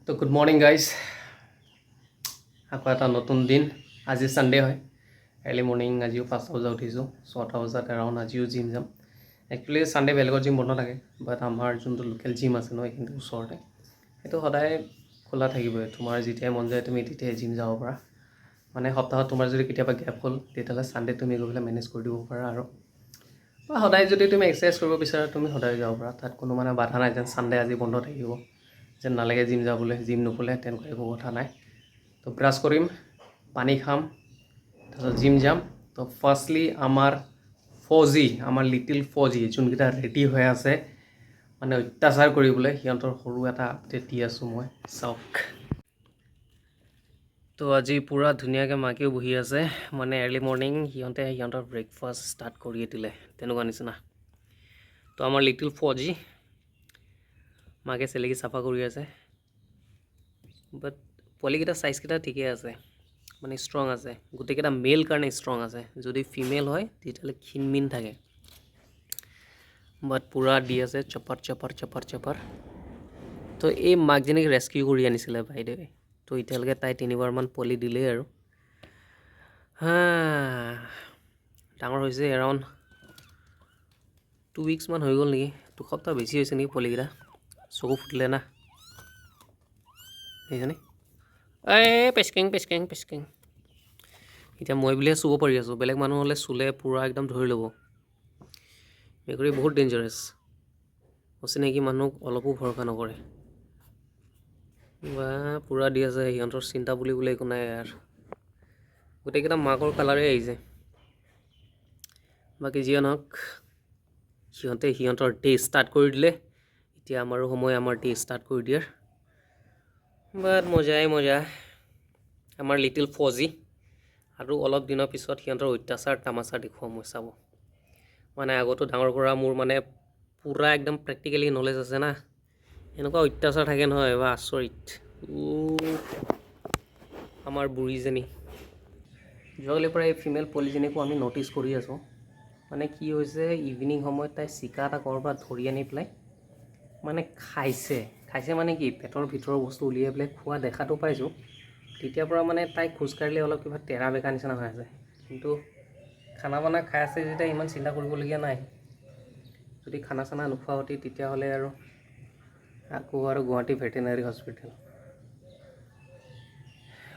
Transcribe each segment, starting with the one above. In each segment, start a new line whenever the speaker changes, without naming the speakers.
তো good morning guys, আকৌ এটা নতুন দিন। আজি ছানডে হয়, আৰ্লি মৰ্ণিং আজিও 5টা বজাত উঠিছোঁ। 6টা বজাত এৰাউণ্ড আজিও জিম যাম। একচুৱেলি ছানডে বেলেগৰ জিম বন্ধ থাকে, বাট আমাৰ যোনটো লোকেল জিম আছে ন এইখিনিতে ওচৰতে, সেইটো সদায় খোলা থাকিবই। তোমাৰ যেতিয়াই মন যায় তুমি তেতিয়াই জিম যাব পাৰা। মানে সপ্তাহত তোমাৰ যদি কেতিয়াবা গেপ হ'ল তেতিয়াহ'লে ছানডে তুমি গৈ পেলাই মেনেজ কৰি দিব পাৰা। আৰু সদায় যদি তুমি এক্সাৰচাইজ কৰিব বিচাৰা তুমি সদায় যাব পাৰা, তাত কোনো মানে বাধা নাই যেন ছানডে আজি বন্ধ থাকিব, যেন নালাগে জিম যাবলৈ, জিম নকৰিলে তেনেকুৱা একো কথা নাই। তো ব্ৰাছ কৰিম, পানী খাম, তাৰপিছত জিম যাম। তো ফাৰ্ষ্টলি আমাৰ আমাৰ লিটিল ফজি যোনকেইটা ৰেডি হৈ আছে মানে অত্যাচাৰ কৰিবলৈ, সিহঁতৰ সৰু এটা আপডেট দি আছোঁ মই, চাওক। তো আজি পূৰা ধুনীয়াকৈ মাকেও বহি আছে, মানে আৰ্লি মৰ্ণিং সিহঁতৰ ব্ৰেকফাষ্ট ষ্টাৰ্ট কৰিয়ে দিলে তেনেকুৱা নিচিনা। তো আমাৰ লিটিল ফজি মাকে চেলেকি চাফা কৰি আছে, বাট পোৱালিকেইটা চাইজকেইটা ঠিকে আছে, মানে ষ্ট্ৰং আছে। গোটেইকেইটা মেল কাৰণে ষ্ট্ৰং আছে, যদি ফিমেল হয় তেতিয়াহ'লে ক্ষীণমিন থাকে। বাট পূৰা দি আছে চপাৰ। তো এই মাকজনীক ৰেস্কিউ কৰি আনিছিলে বাইদেৱে, তো এতিয়ালৈকে তাই 3বাৰমান পোৱালি দিলেই আৰু। ডাঙৰ হৈছে, এৰাউণ্ড 2 উইক্সমান হৈ গ'ল নেকি, 2 সপ্তাহ বেছি হৈছে নেকি পোৱালিকেইটা। চকু ফুটিলে না, দেখিছেনে? পেচকেং। এতিয়া মই বুলিহে চুব পাৰি আছোঁ, বেলেগ মানুহ হ'লে চুলে পূৰা একদম ধৰি ল'ব। মেকুৰী বহুত ডেঞ্জাৰাছ, অচিনাকি মানুহক অলপো ভৰসা নকৰে। বা পূৰা দি আছে, সিহঁতৰ চিন্তা বুলিবলৈ একো নাই আৰু। গোটেইকেইটা মাকৰ কালাৰেই আহিছে। বাকী যিয়ে নহওক, সিহঁতৰ ডে ষ্টাৰ্ট কৰি দিলে। এতিয়া আমাৰো সময় আমাৰ ডে ষ্টাৰ্ট কৰি দিয়াৰ। বাট মজা। আমাৰ লিটিল ফজি আৰু অলপ দিনৰ পিছত সিহঁতৰ অত্যাচাৰ তামাচাৰ দেখুৱাম মই, চাব। মানে আগতো ডাঙৰ কৰা মোৰ মানে পূৰা একদম প্ৰেক্টিকেলি নলেজ আছে না, এনেকুৱা অত্যাচাৰ থাকে নহয়, বা আচৰিত। আমাৰ বুঢ়ীজনী যোৱাকালিৰ পৰা এই ফিমেল পোৱালিজনীকো আমি ন'টিছ কৰি আছোঁ। মানে কি হৈছে, ইভিনিং সময়ত তাই চিকা এটা ক'ৰবাত ধৰি আনি পেলাই মানে খাইছে মানে কি, পেটৰ ভিতৰৰ বস্তু উলিয়াই পেলাই খোৱা দেখাটো পাইছোঁ। তেতিয়াৰ পৰা মানে তাই খোজকাঢ়িলে অলপ কিবা তেৰা বেকা নিচিনা হৈ আছে। কিন্তু খানা বানা খাই আছে যেতিয়া ইমান চিন্তা কৰিবলগীয়া নাই। যদি খানা চানা নোখোৱা হতি তেতিয়াহ'লে আৰু আকৌ আৰু গুৱাহাটী ভেটেনাৰী হস্পিটেল।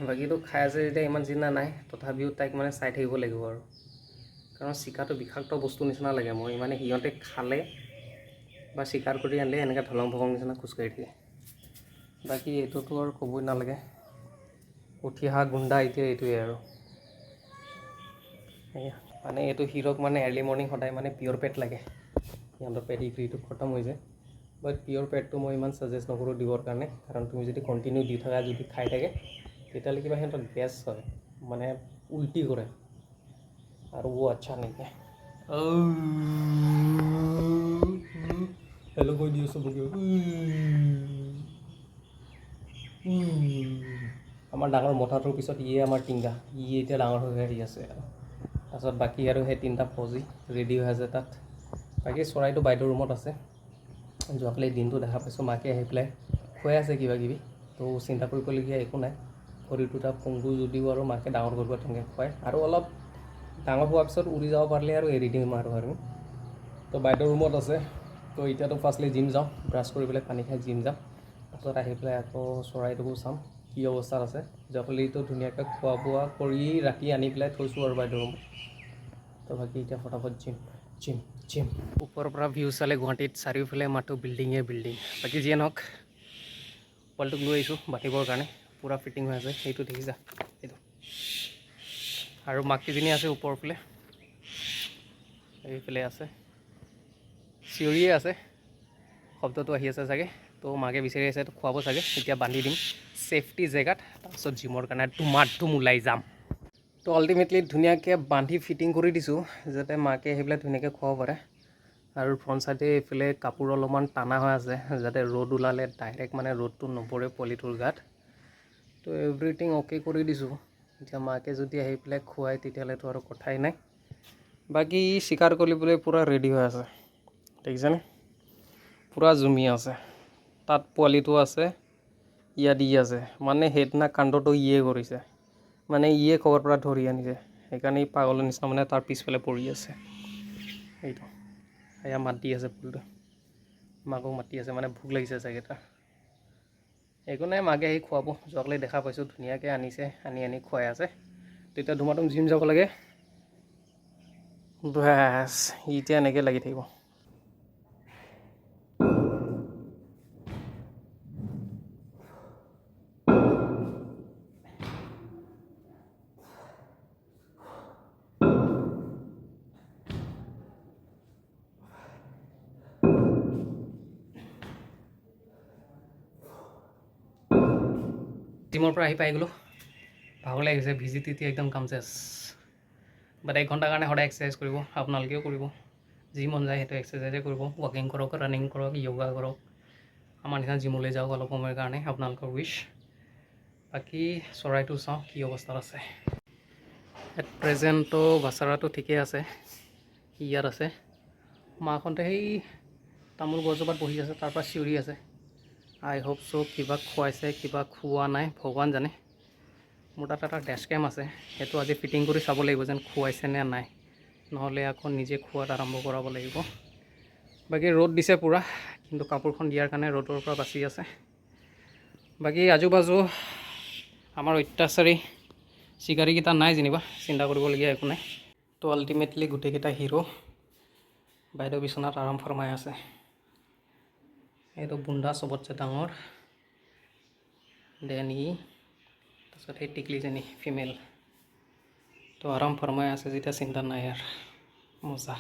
বাকীতো খাই আছে যেতিয়া ইমান চিন্তা নাই, তথাপিও তাইক মানে চাই থাকিব লাগিব আৰু, কাৰণ চিকাটো বিষাক্ত বস্তু নিচিনা লাগে মই। মানে সিহঁতে খালে বা চিকাৰ কৰি আনিলে এনেকৈ ধলং ভগং নিচিনা খোজকাঢ়ি থাকে। বাকী এইটোতো আৰু ক'বই নালাগে, উঠি অহা গুণ্ডা এতিয়া এইটোৱে আৰু। মানে এইটো হিৰক মানে আৰ্লি মৰ্ণিং সদায় মানে পিয়ৰ পেট লাগে, সিহঁতৰ পেডিগ্ৰীটো খতম হৈ যায়। বাট পিয়ৰ পেটটো মই ইমান ছাজেষ্ট নকৰোঁ দিবৰ কাৰণে, কাৰণ তুমি যদি কণ্টিনিউ দি থাকা, যদি খাই থাকে, তেতিয়াহ'লে কিবা সিহঁতৰ গেছ হয়, মানে উল্টি কৰে, আৰু আচ্ছা নেকি। হেল্ল' কৈ দি আছোঁ চবকে। আমাৰ ডাঙৰ মতাটোৰ পিছত ইয়ে আমাৰ টিংগা, এতিয়া ডাঙৰ হৈ আহি আছে আৰু। তাৰপিছত বাকী আৰু সেই 3টা ফজি ৰেডি হৈ আছে তাত। বাকী চৰাইটো বাইদেউৰ ৰুমত আছে। যোৱাকালি দিনটো দেখা পাইছোঁ মাকে আহি পেলাই খুৱাই আছে কিবাকিবি, তো চিন্তা কৰিবলগীয়া একো নাই। ভৰি দুটা পংগু যদিও আৰু মাকে ডাঙৰ কৰিব তেনেকৈ খুৱায়, আৰু অলপ ডাঙৰ হোৱাৰ পিছত উৰি যাব পাৰিলে আৰু এৰি দিম আৰু। তো বাইদেউৰ ৰুমত আছে। তো এতিয়াতো ফাৰ্ষ্টলি জিম যাওঁ, ব্ৰাছ কৰি পেলাই পানী খাই জিম যাম। তাৰপিছত আহি পেলাই আকৌ চৰাইটোকো চাম কি অৱস্থাত আছে। যোৱাকালিতো ধুনীয়াকৈ খোৱা বোৱা কৰি ৰাতি আনি পেলাই থৈছোঁ আৰু বাইদেউৰ ৰুমত। তো বাকী এতিয়া ফটাফট জিম। ওপৰৰ পৰা ভিউ চালে গুৱাহাটীত চাৰিওফালে মাত্ৰ বিল্ডিঙে বিল্ডিং। বাকী যিয়ে নহওক, পোৱালিটোক লৈ আহিছোঁ বাটিবৰ কাৰণে, পূৰা ফিটিং হৈ আছে, সেইটো দেখিছা এইটো। আৰু মাককেইজনী আছে ওপৰৰ ফালে, এইফালে আছে, চিঞৰিয়ে আছে, শব্দটো আহি আছে চাগে। তো মাকে বিচাৰি আছে, খুৱাব চাগে। এতিয়া বান্ধি দিম ছেফটি জেগাত, তাৰপিছত জিমৰ কাৰণে ধুম ওলাই যাম। তো আল্টিমেটলি ধুনীয়াকৈ বান্ধি ফিটিং কৰি দিছোঁ, যাতে মাকে আহি পেলাই ধুনীয়াকৈ খুৱাব পাৰে। আৰু ফ্ৰণ্ট চাইডে এইফালে কাপোৰ অলপমান টানা হৈ আছে, যাতে ৰ'দ ওলালে ডাইৰেক্ট মানে ৰ'দটো নপৰে পোৱালিটোৰ গাত। তো এভৰিথিং অ'কে কৰি দিছোঁ। এতিয়া মাকে যদি আহি পেলাই খুৱাই তেতিয়াহ'লেতো আৰু কথাই নাই। বাকী চিকাৰ কৰিবলৈ পূৰা ৰেডি হৈ আছে, দেখিছেনে? পূৰা জুমি আছে। তাত পোৱালিটো আছে, ইয়াত ই আছে মানে সেইদিনা কাণ্ডটো ইয়ে কৰিছে মানে ইয়ে ক'ৰবাৰ পৰা ধৰি আনিছে সেইকাৰণে পাগলৰ নিচিনা মানে তাৰ পিছফালে পৰি আছে এইটো এয়া মাত দি আছে ফুলটো মাকক মাতি আছে মানে ভোক লাগিছে চাগে তাৰ একো নাই মাকে আহি খুৱাব যোৱাকালি দেখা পাইছোঁ ধুনীয়াকৈ আনিছে আনি খুৱাই আছে তেতিয়া ধুমাধুম জিম যাব লাগে বাছ এতিয়া এনেকৈ লাগি থাকিব জিমৰ পৰা আহি পাই গ'লোঁ ভাগৰ লাগিছে ভিজি তিতি একদম কাম চেচ বাট 1 ঘণ্টাৰ কাৰণে সদায় এক্সাৰচাইজ কৰিব আপোনালোকেও কৰিব যি মন যায় সেইটো এক্সাৰচাইজে কৰিব ৱাকিং কৰক ৰানিং কৰক য়োগা কৰক আমাৰ নিচিনা জিমলৈ যাওক অলপ সময়ৰ কাৰণে আপোনালোকৰ উইচ বাকী চৰাইটো চাওঁ কি অৱস্থাত আছে এট প্ৰেজেণ্টটো বাচাৰাটো ঠিকেই আছে ইয়াত আছে মাহঁতে সেই তামোল গছজোপাত বহি আছে তাৰ পৰা চিঞৰি আছে আই হোপ চ' কিবা খুৱাইছে কিবা খোৱা নাই ভগৱান জানে মোৰ তাত এটা ডেছ কেম আছে সেইটো আজি ফিটিং কৰি চাব লাগিব যেন খুৱাইছে নে নাই নহ'লে আকৌ নিজে খোৱাত আৰম্ভ কৰাব লাগিব বাকী ৰ'দ দিছে পূৰা কিন্তু কাপোৰখন দিয়াৰ কাৰণে ৰ'দৰ পৰা বাচি আছে বাকী আজুবাজু আমাৰ অত্যাচাৰী চিকাৰীকেইটা নাই যেনিবা চিন্তা কৰিবলগীয়া একো নাই তো আল্টিমেটলি গোটেইকেইটা হিৰো বাইদেউ বিচনাত আৰাম ফৰমাই আছে এইটো বুন্দা চবতছে ডাঙৰ দেন ই তাৰপিছত সেই টিকলিজনী ফিমেল তো আৰাম ফৰমাই আছে যেতিয়া চিন্তা নাই আৰু মজা